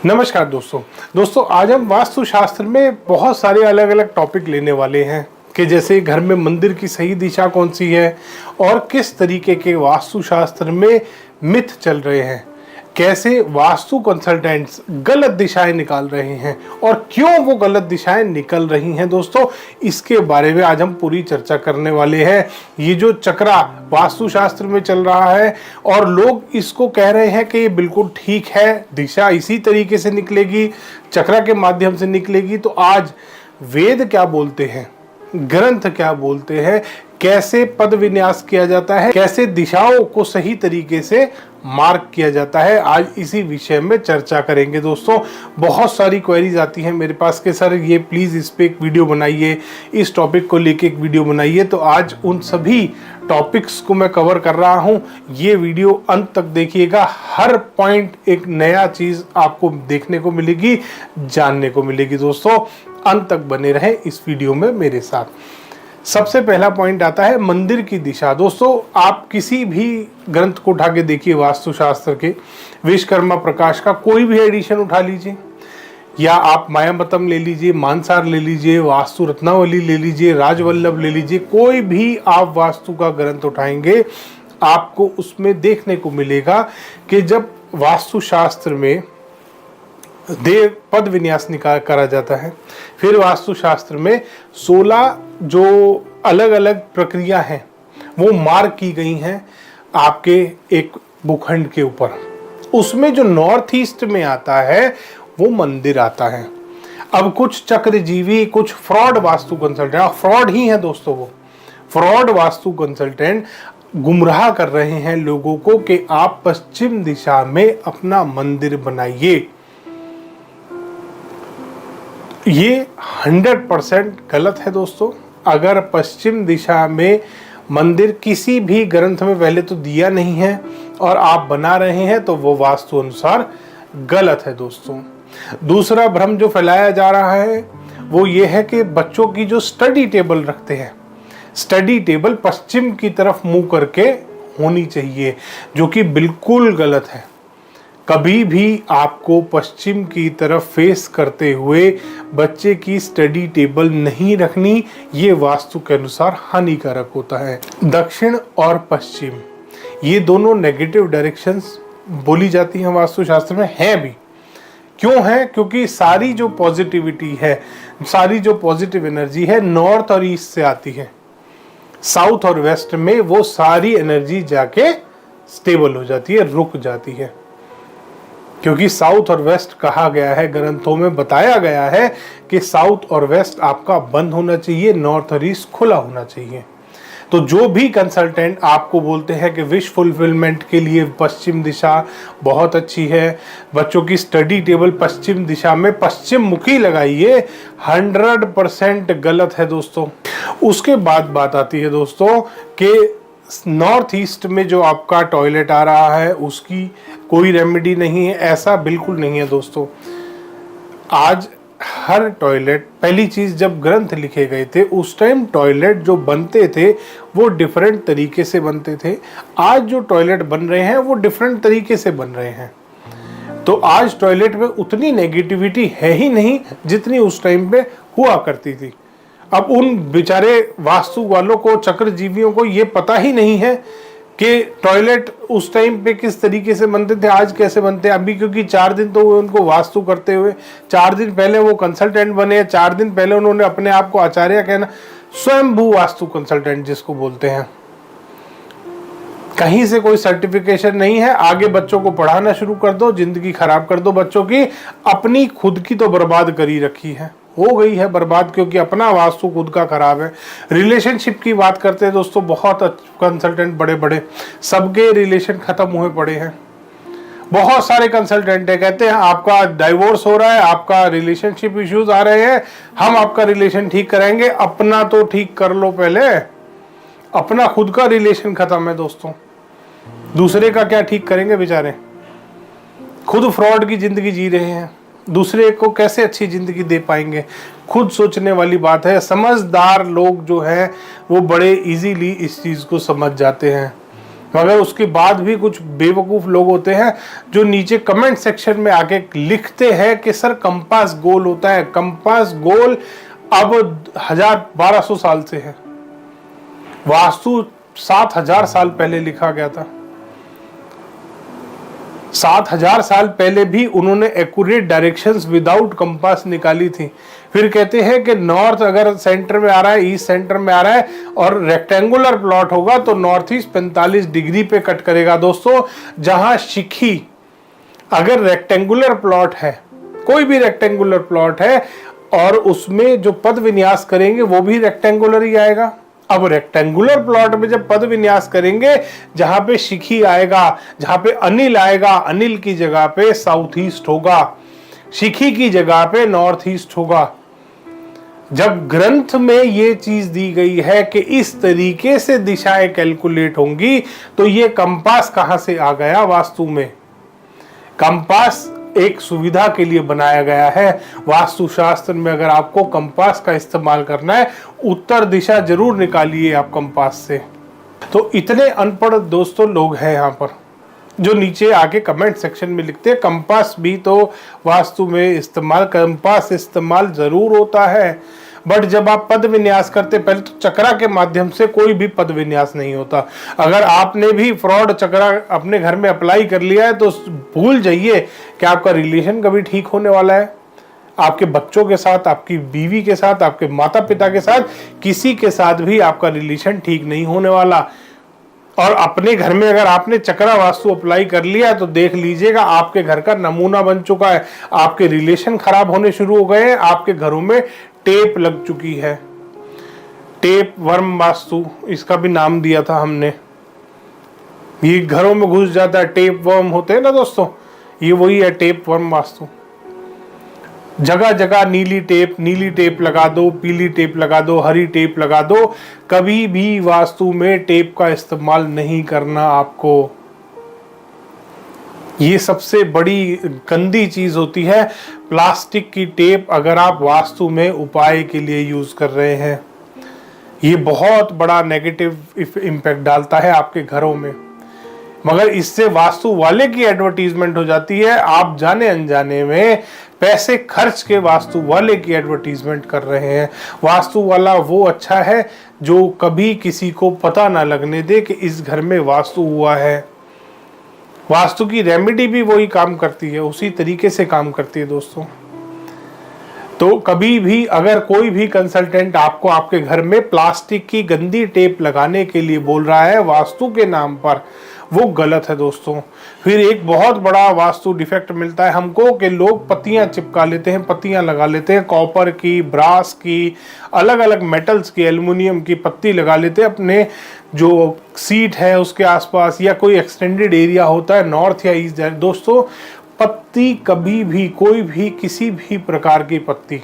नमस्कार दोस्तों आज हम वास्तुशास्त्र में बहुत सारे अलग अलग टॉपिक लेने वाले हैं कि जैसे घर में मंदिर की सही दिशा कौन सी है और किस तरीके के वास्तुशास्त्र में मिथ चल रहे हैं, कैसे वास्तु कंसल्टेंट्स गलत दिशाएं निकाल रहे हैं और क्यों वो गलत दिशाएं निकल रही हैं। दोस्तों इसके बारे में आज हम पूरी चर्चा करने वाले हैं। ये जो चक्रा वास्तुशास्त्र में चल रहा है और लोग इसको कह रहे हैं कि ये बिल्कुल ठीक है, दिशा इसी तरीके से निकलेगी, चक्रा के माध्यम से निकलेगी। तो आज वेद क्या बोलते हैं, ग्रंथ क्या बोलते हैं, कैसे पद विन्यास किया जाता है, कैसे दिशाओं को सही तरीके से मार्क किया जाता है, आज इसी विषय में चर्चा करेंगे। दोस्तों बहुत सारी क्वेरीज आती हैं मेरे पास कि सर ये प्लीज़ इस पे एक वीडियो बनाइए, इस टॉपिक को लेके एक वीडियो बनाइए। तो आज उन सभी टॉपिक्स को मैं कवर कर रहा हूं। ये वीडियो अंत तक देखिएगा, हर पॉइंट एक नया चीज़ आपको देखने को मिलेगी, जानने को मिलेगी। दोस्तों अंत तक बने रहें इस वीडियो में मेरे साथ। सबसे पहला पॉइंट आता है मंदिर की दिशा। दोस्तों आप किसी भी ग्रंथ को उठा के देखिए, वास्तुशास्त्र के विश्वकर्मा प्रकाश का कोई भी एडिशन उठा लीजिए, या आप मायामतम ले लीजिए, मानसार ले लीजिए, वास्तु रत्नावली ले लीजिए, राजवल्लभ ले लीजिए, कोई भी आप वास्तु का ग्रंथ उठाएंगे आपको उसमें देखने को मिलेगा कि जब वास्तुशास्त्र में देव पद विन्यास निकाल करा जाता है, फिर वास्तुशास्त्र में 16 जो अलग अलग प्रक्रिया हैं वो मार्क की गई हैं आपके एक भूखंड के ऊपर। उसमें जो नॉर्थ ईस्ट में आता है वो मंदिर आता है। अब कुछ चक्रजीवी, कुछ फ्रॉड वास्तु कंसल्टेंट, फ्रॉड ही है दोस्तों, वो फ्रॉड वास्तु कंसल्टेंट गुमराह कर रहे हैं लोगों को कि आप पश्चिम दिशा में अपना मंदिर बनाइए। ये 100% गलत है दोस्तों। अगर पश्चिम दिशा में मंदिर किसी भी ग्रंथ में पहले तो दिया नहीं है और आप बना रहे हैं तो वो वास्तु अनुसार गलत है दोस्तों। दूसरा भ्रम जो फैलाया जा रहा है वो ये है कि बच्चों की जो स्टडी टेबल रखते हैं, स्टडी टेबल पश्चिम की तरफ मुंह करके होनी चाहिए, जो कि बिल्कुल गलत है। कभी भी आपको पश्चिम की तरफ फेस करते हुए बच्चे की स्टडी टेबल नहीं रखनी, ये वास्तु के अनुसार हानिकारक होता है। दक्षिण और पश्चिम ये दोनों नेगेटिव डायरेक्शंस बोली जाती हैं वास्तुशास्त्र में, हैं भी। क्यों है? क्योंकि सारी जो पॉजिटिविटी है, सारी जो पॉजिटिव एनर्जी है नॉर्थ और ईस्ट से आती है। साउथ और वेस्ट में वो सारी एनर्जी जाके स्टेबल हो जाती है, रुक जाती है। क्योंकि साउथ और वेस्ट कहा गया है, ग्रंथों में बताया गया है कि साउथ और वेस्ट आपका बंद होना चाहिए, नॉर्थ और ईस्ट खुला होना चाहिए। तो जो भी कंसल्टेंट आपको बोलते हैं कि विश फुलफिलमेंट के लिए पश्चिम दिशा बहुत अच्छी है, बच्चों की स्टडी टेबल पश्चिम दिशा में पश्चिम मुखी लगाइए, 100% गलत है दोस्तों। उसके बाद बात आती है दोस्तों कि नॉर्थ ईस्ट में जो आपका टॉयलेट आ रहा है उसकी कोई रेमेडी नहीं है, ऐसा बिल्कुल नहीं है दोस्तों। आज हर टॉयलेट, पहली चीज जब ग्रंथ लिखे गए थे उस टाइम टॉयलेट जो बनते थे वो डिफरेंट तरीके से बनते थे। आज जो टॉयलेट बन रहे हैं वो डिफरेंट तरीके से बन रहे हैं। तो आज टॉयलेट में उतनी नेगेटिविटी है ही नहीं जितनी उस टाइम पे हुआ करती थी। अब उन बेचारे वास्तु वालों को, चक्रजीवियों को ये पता ही नहीं है कि टॉयलेट उस टाइम पे किस तरीके से बनते थे, आज कैसे बनते हैं। अभी क्योंकि 4 दिन तो उनको वास्तु करते हुए, 4 दिन पहले वो कंसल्टेंट बने, 4 दिन पहले उन्होंने अपने आप को आचार्य कहना, स्वयंभू वास्तु कंसल्टेंट जिसको बोलते हैं। कहीं से कोई सर्टिफिकेशन नहीं है, आगे बच्चों को पढ़ाना शुरू कर दो, जिंदगी खराब कर दो बच्चों की, अपनी खुद की तो बर्बाद करी रखी है, हो गई है बर्बाद, क्योंकि अपना वास्तु खुद का खराब है। रिलेशनशिप की बात करते हैं दोस्तों, बहुत कंसल्टेंट बड़े बड़े सबके रिलेशन खत्म हुए पड़े हैं। बहुत सारे कंसल्टेंट है, कहते हैं आपका डाइवोर्स हो रहा है, आपका रिलेशनशिप इश्यूज आ रहे हैं, हम आपका रिलेशन ठीक कराएंगे। अपना तो ठीक कर लो पहले, अपना खुद का रिलेशन खत्म है दोस्तों, दूसरे का क्या ठीक करेंगे बेचारे। खुद फ्रॉड की जिंदगी जी रहे हैं, दूसरे को कैसे अच्छी जिंदगी दे पाएंगे। खुद सोचने वाली बात है। समझदार लोग जो हैं वो बड़े इजीली इस चीज़ को समझ जाते हैं मगर उसके बाद भी कुछ बेवकूफ़ लोग होते हैं जो नीचे कमेंट सेक्शन में आके लिखते हैं कि सर कंपास गोल होता है। कंपास गोल अब 1200 साल से है। वास्तु 7000 साल पहले लिखा गया था। 7000 साल पहले भी उन्होंने एक्यूरेट डायरेक्शंस विदाउट कंपास निकाली थी। फिर कहते हैं कि नॉर्थ अगर सेंटर में आ रहा है, ईस्ट सेंटर में आ रहा है और रेक्टेंगुलर प्लॉट होगा तो नॉर्थ ईस्ट 45 डिग्री पे कट करेगा। दोस्तों, जहां शिखी अगर रेक्टेंगुलर प्लॉट है, कोई भी रेक्टेंगुलर प्लॉट है और उसमें जो पद विन्यास करेंगे वो भी रेक्टेंगुलर ही आएगा। अब रेक्टेंगुलर प्लॉट में जब पद विन्यास करेंगे, जहां पे शिखी आएगा, जहां पे अनिल आएगा, अनिल की जगह पे साउथ ईस्ट होगा, शिखी की जगह पे नॉर्थ ईस्ट होगा। जब ग्रंथ में ये चीज दी गई है कि इस तरीके से दिशाएं कैलकुलेट होंगी, तो ये कंपास कहां से आ गया वास्तु में? कंपास एक सुविधा के लिए बनाया गया है। वास्तुशास्त्र में अगर आपको कंपास का इस्तेमाल करना है, उत्तर दिशा जरूर निकालिए आप कंपास से। तो इतने अनपढ़ दोस्तों लोग हैं यहाँ पर जो नीचे आके कमेंट सेक्शन में लिखते हैं कंपास भी तो वास्तु में इस्तेमाल, कंपास इस्तेमाल जरूर होता है, बट जब आप पद विन्यास करते, पहले तो चक्रा के माध्यम से कोई भी पद विन्यास नहीं होता। अगर आपने भी फ्रॉड चक्रा अपने घर में अप्लाई कर लिया है तो भूल जाइए कि आपका रिलेशन कभी ठीक होने वाला है। आपके बच्चों के साथ, आपकी बीवी के साथ, आपके माता पिता के साथ, किसी के साथ भी आपका रिलेशन ठीक नहीं होने वाला। और अपने घर में अगर आपने चक्रा वास्तु अप्लाई कर लिया तो देख लीजिएगा आपके घर का नमूना बन चुका है। आपके रिलेशन खराब होने शुरू हो गए हैं, आपके घरों में टेप लग चुकी है। टेप वर्म वास्तु इसका भी नाम दिया था हमने। ये घरों में घुस जाता है, टेप वर्म होते हैं ना दोस्तों, ये वही है टेप वर्म वास्तु। जगह जगह नीली टेप लगा दो, पीली टेप लगा दो, हरी टेप लगा दो। कभी भी वास्तु में टेप का इस्तेमाल नहीं करना आपको। ये सबसे बड़ी गंदी चीज होती है, प्लास्टिक की टेप अगर आप वास्तु में उपाय के लिए यूज कर रहे हैं। ये बहुत बड़ा नेगेटिव इम्पैक्ट डालता है आपके घरों में, मगर इससे वास्तु वाले की एडवर्टीजमेंट हो जाती है। आप जाने अनजाने में पैसे खर्च के वास्तु वाले की एडवर्टीजमेंट कर रहे हैं। वास्तु वाला वो अच्छा है जो कभी किसी को पता ना लगने दे कि इस घर में वास्तु हुआ है। वास्तु की रेमेडी भी वही काम करती है, उसी तरीके से काम करती है दोस्तों। तो कभी भी अगर कोई भी कंसल्टेंट आपको आपके घर में प्लास्टिक की गंदी टेप लगाने के लिए बोल रहा है वास्तु के नाम पर, वो गलत है दोस्तों। फिर एक बहुत बड़ा वास्तु डिफेक्ट मिलता है हमको कि लोग पत्तियां चिपका लेते हैं, पत्तियां लगा लेते हैं, कॉपर की, ब्रास की, अलग अलग मेटल्स की, एल्युमिनियम की पत्ती लगा लेते हैं अपने जो सीट है उसके आसपास, या कोई एक्सटेंडेड एरिया होता है नॉर्थ या ईस्ट। दोस्तों, पत्ती कभी भी, कोई भी, किसी भी प्रकार की पत्ती,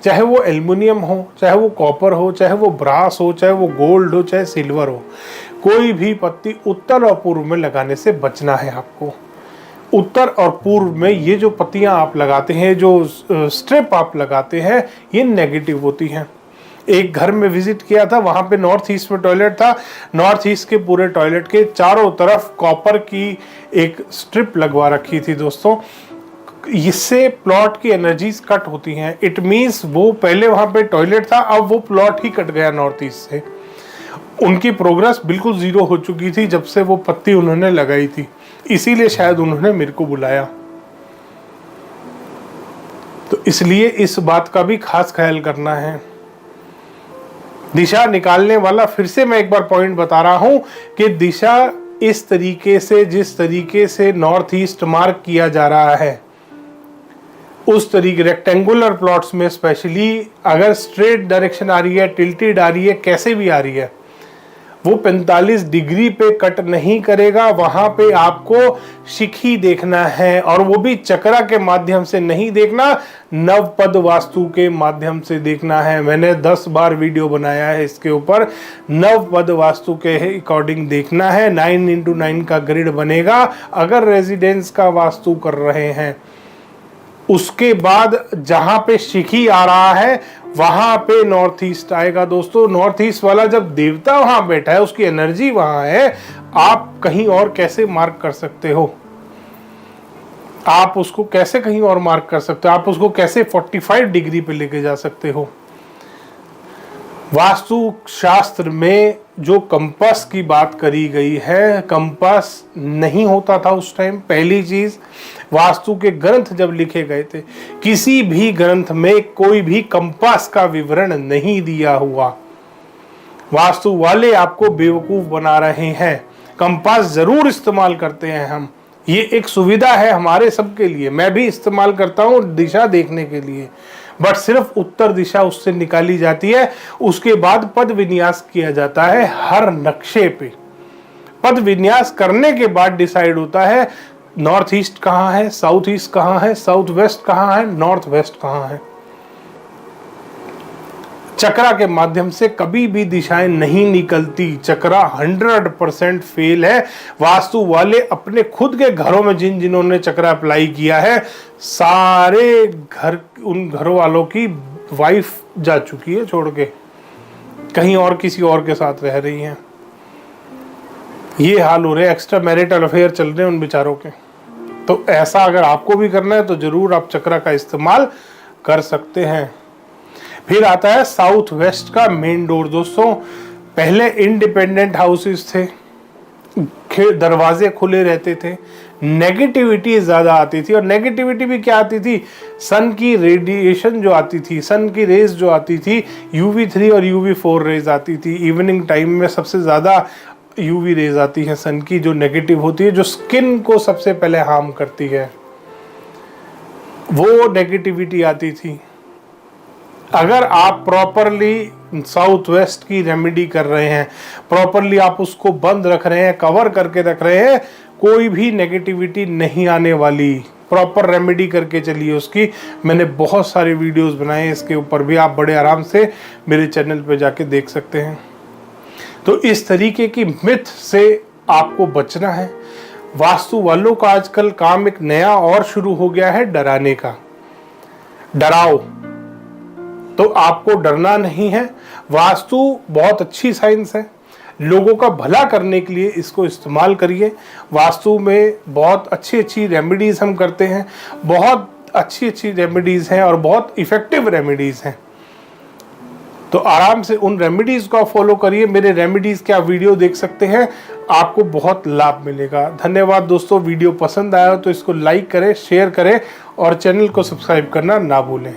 चाहे वो एल्युमिनियम हो, चाहे वो कॉपर हो, चाहे वो ब्रास हो, चाहे वो गोल्ड हो, चाहे सिल्वर हो, कोई भी पत्ती उत्तर और पूर्व में लगाने से बचना है आपको। उत्तर और पूर्व में ये जो पत्तियां आप लगाते हैं, जो स्ट्रिप आप लगाते हैं, ये नेगेटिव होती हैं। एक घर में विजिट किया था, वहां पे नॉर्थ ईस्ट में टॉयलेट था। नॉर्थ ईस्ट के पूरे टॉयलेट के चारों तरफ कॉपर की एक स्ट्रिप लगवा रखी थी दोस्तों। इससे प्लॉट की एनर्जीज कट होती हैं। इट मीन्स वो पहले वहां पे टॉयलेट था, अब वो प्लॉट ही कट गया नॉर्थ ईस्ट से। उनकी प्रोग्रेस बिल्कुल जीरो हो चुकी थी जब से वो पत्ती उन्होंने लगाई थी। इसीलिए शायद उन्होंने मेरे को बुलाया। तो इसलिए इस बात का भी खास ख्याल करना है। दिशा निकालने वाला, फिर से मैं एक बार पॉइंट बता रहा हूं कि दिशा इस तरीके से, जिस तरीके से नॉर्थ ईस्ट मार्क किया जा रहा है, उस तरीके रेक्टेंगुलर प्लॉट्स में स्पेशली अगर स्ट्रेट डायरेक्शन आ रही है, टिल्टेड आ रही है, कैसे भी आ रही है, वो 45 डिग्री पे कट नहीं करेगा। वहां पे आपको शिखी देखना है, और वो भी चक्रा के माध्यम से नहीं देखना, नवपद वास्तु के माध्यम से देखना है। मैंने 10 बार वीडियो बनाया है इसके ऊपर। नवपद वास्तु के अकॉर्डिंग देखना है। 9x9 का ग्रिड बनेगा अगर रेजिडेंस का वास्तु कर रहे हैं। उसके बाद जहां पे शिखी आ रहा है वहां पे नॉर्थ ईस्ट आएगा दोस्तों। नॉर्थ ईस्ट वाला जब देवता वहां बैठा है, उसकी एनर्जी वहां है, आप कहीं और कैसे मार्क कर सकते हो? आप उसको कैसे कहीं और मार्क कर सकते हो? आप उसको कैसे 45 डिग्री पे लेके जा सकते हो? वास्तु शास्त्र में जो कंपास की बात करी गई है, कंपास नहीं होता था उस टाइम। पहली चीज, वास्तु के ग्रंथ जब लिखे गए थे, किसी भी ग्रंथ में कोई भी कंपास का विवरण नहीं दिया हुआ। वास्तु वाले आपको बेवकूफ बना रहे हैं। कंपास जरूर इस्तेमाल करते हैं हम, ये एक सुविधा है हमारे सबके लिए। मैं भी इस्तेमाल करता हूँ दिशा देखने के लिए, बट सिर्फ उत्तर दिशा उससे निकाली जाती है। उसके बाद पद विन्यास किया जाता है हर नक्शे पे। पद विन्यास करने के बाद डिसाइड होता है नॉर्थ ईस्ट कहाँ है, साउथ ईस्ट कहाँ है, साउथ वेस्ट कहाँ है, नॉर्थ वेस्ट कहाँ है। चक्रा के माध्यम से कभी भी दिशाएं नहीं निकलती। चक्रा 100% फेल है। वास्तु वाले अपने खुद के घरों में जिन्होंने चक्रा अप्लाई किया है, सारे घर उन घरों वालों की वाइफ जा चुकी है छोड़ के, कहीं और किसी और के साथ रह रही हैं। ये हाल हो रहे हैं, एक्स्ट्रा मैरिटल अफेयर चल रहे हैं उन बेचारों के। तो ऐसा अगर आपको भी करना है तो जरूर आप चक्रा का इस्तेमाल कर सकते हैं। फिर आता है साउथ वेस्ट का मेन डोर दोस्तों। पहले इंडिपेंडेंट हाउसेस थे, दरवाजे खुले रहते थे, नेगेटिविटी ज्यादा आती थी। और नेगेटिविटी भी क्या आती थी? सन की रेडिएशन जो आती थी, सन की रेज जो आती थी, UV3 और UV4 रेज आती थी। इवनिंग टाइम में सबसे ज्यादा UV रेज आती है सन की, जो नेगेटिव होती है, जो स्किन को सबसे पहले हार्म करती है, वो नेगेटिविटी आती थी। अगर आप प्रॉपरली साउथ वेस्ट की रेमेडी कर रहे हैं, प्रॉपरली आप उसको बंद रख रहे हैं, कवर करके रख रहे हैं, कोई भी नेगेटिविटी नहीं आने वाली। प्रॉपर रेमेडी करके चलिए उसकी। मैंने बहुत सारे वीडियोस बनाए हैं इसके ऊपर भी, आप बड़े आराम से मेरे चैनल पे जाके देख सकते हैं। तो इस तरीके की मिथ से आपको बचना है। वास्तु वालों का आजकल काम एक नया और शुरू हो गया है, डराने का। डराओ, तो आपको डरना नहीं है। वास्तु बहुत अच्छी साइंस है, लोगों का भला करने के लिए इसको इस्तेमाल करिए। वास्तु में बहुत अच्छी अच्छी रेमेडीज हम करते हैं, बहुत अच्छी अच्छी रेमेडीज हैं और बहुत इफेक्टिव रेमेडीज हैं। तो आराम से उन रेमेडीज को फॉलो करिए। मेरे रेमेडीज के आप वीडियो देख सकते हैं, आपको बहुत लाभ मिलेगा। धन्यवाद दोस्तों। वीडियो पसंद आया तो इसको लाइक करें, शेयर करें और चैनल को सब्सक्राइब करना ना भूलें।